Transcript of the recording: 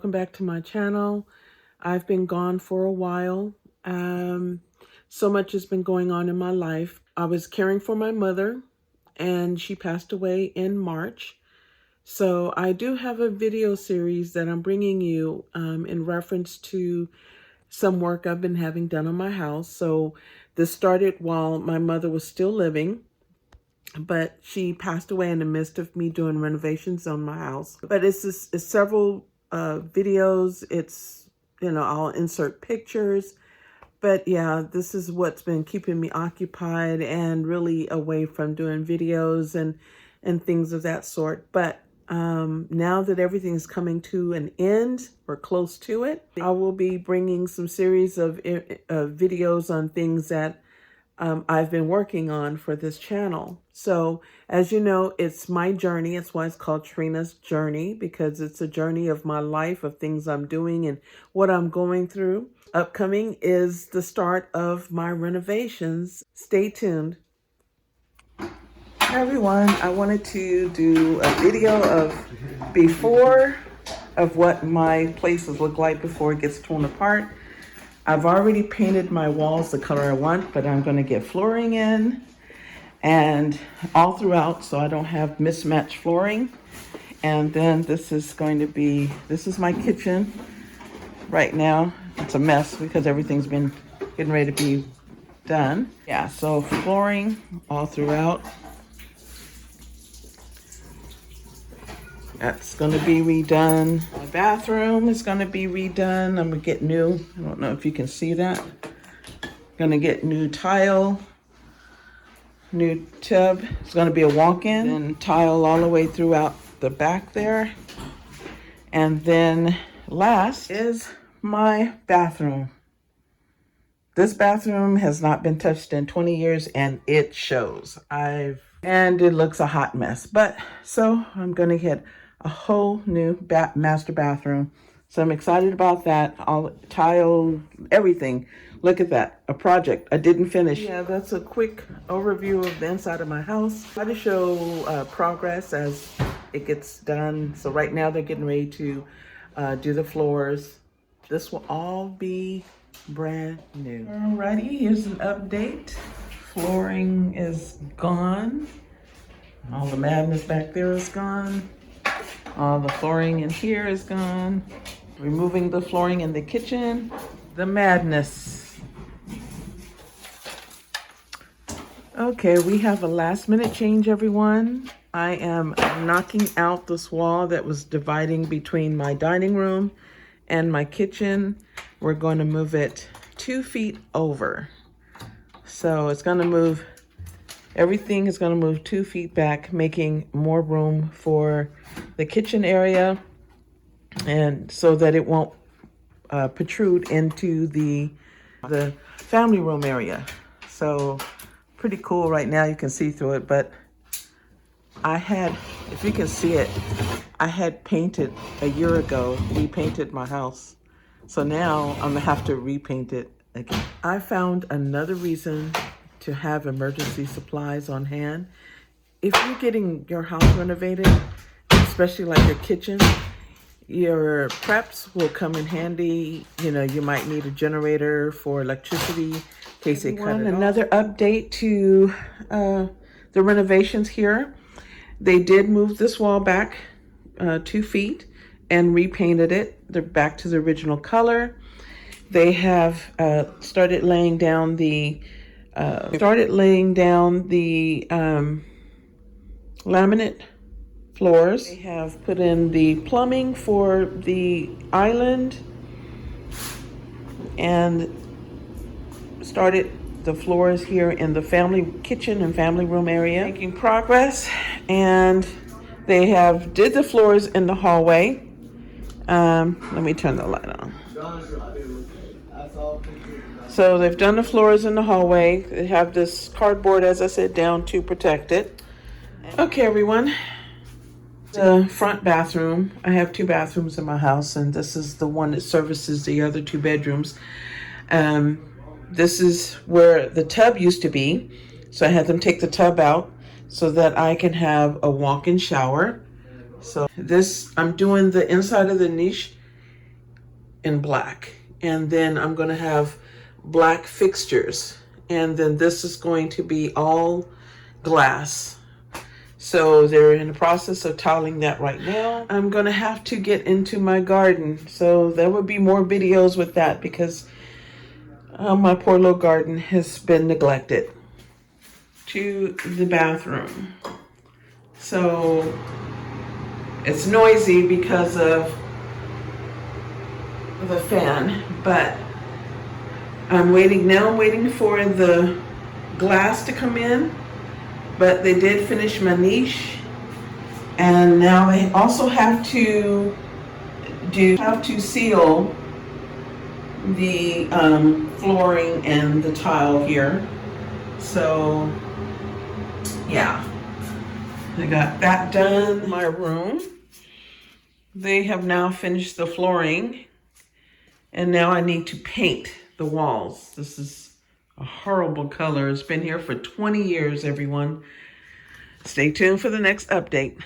welcome back to my channel. I've been gone for a while. So much has been going on in my life. I was caring for my mother and she passed away in March. So I do have a video series that I'm bringing you in reference to some work I've been having done on my house. So this started while my mother was still living, but she passed away in the midst of me doing renovations on my house. But it's several videos. It's, I'll insert pictures. But yeah, this is what's been keeping me occupied and really away from doing videos and things of that sort. But now that everything is coming to an end or close to it, I will be bringing some series of videos on things that I've been working on for this channel. So as you know, it's my journey. It's why it's called Trina's Journey, because it's a journey of my life, of things I'm doing and what I'm going through. Upcoming is the start of my renovations. Stay tuned. Hi everyone, I wanted to do a video of before of what my places look like before it gets torn apart. I've already painted my walls the color I want, but I'm going to get flooring in and all throughout so I don't have mismatched flooring. And then this is my kitchen right now. It's a mess because everything's been getting ready to be done. Yeah, so flooring all throughout. That's going to be redone. My bathroom is going to be redone. I'm going to get new. I don't know if you can see that. Going to get new tile, new tub. It's going to be a walk-in and tile all the way throughout the back there. And then last is my bathroom. This bathroom has not been touched in 20 years and it shows. And it looks a hot mess. But so I'm going to get a whole new master bathroom. So I'm excited about that. All tile, everything. Look at that, a project I didn't finish. Yeah, that's a quick overview of the inside of my house. I try to show progress as it gets done. So right now they're getting ready to do the floors. This will all be brand new. Alrighty, here's an update. Flooring is gone. All the madness back there is gone. All the flooring in here is gone. Removing the flooring in the kitchen. The madness. Okay, we have a last minute change, everyone. I am knocking out this wall that was dividing between my dining room and my kitchen. We're going to move it 2 feet over. So it's going to move, everything is going to move 2 feet back, making more room for the kitchen area, and so that it won't protrude into the family room area. So pretty cool right now. You can see through it, but I had, if you can see it, I had painted a year ago, repainted my house. So now I'm gonna have to repaint it again. I found another reason to have emergency supplies on hand. If you're getting your house renovated, especially like your kitchen, your preps will come in handy. You might need a generator for electricity in case they cut it off. Another update to the renovations here. They did move this wall back 2 feet and repainted it. They're back to the original color. They have started laying down the laminate floors. They have put in the plumbing for the island and started the floors here in the family kitchen and family room area. Making progress, and they did the floors in the hallway. Let me turn the light on. So they've done the floors in the hallway. They have this cardboard, as I said, down to protect it. Okay, everyone. The front bathroom. I have 2 bathrooms in my house, and this is the one that services the other 2 bedrooms. This is where the tub used to be. So I had them take the tub out so that I can have a walk-in shower. So I'm doing the inside of the niche in black. And then I'm going to have black fixtures. And then this is going to be all glass. So they're in the process of tiling that right now. I'm going to have to get into my garden. So there will be more videos with that because my poor little garden has been neglected. To the bathroom. So it's noisy because of the fan, but I'm waiting for the glass to come in, but they did finish my niche, and now they also have to seal the flooring and the tile here. So yeah, I got that done. My room, they have now finished the flooring, and now I need to paint the walls. This is a horrible color. It's been here for 20 years, everyone. Stay tuned for the next update.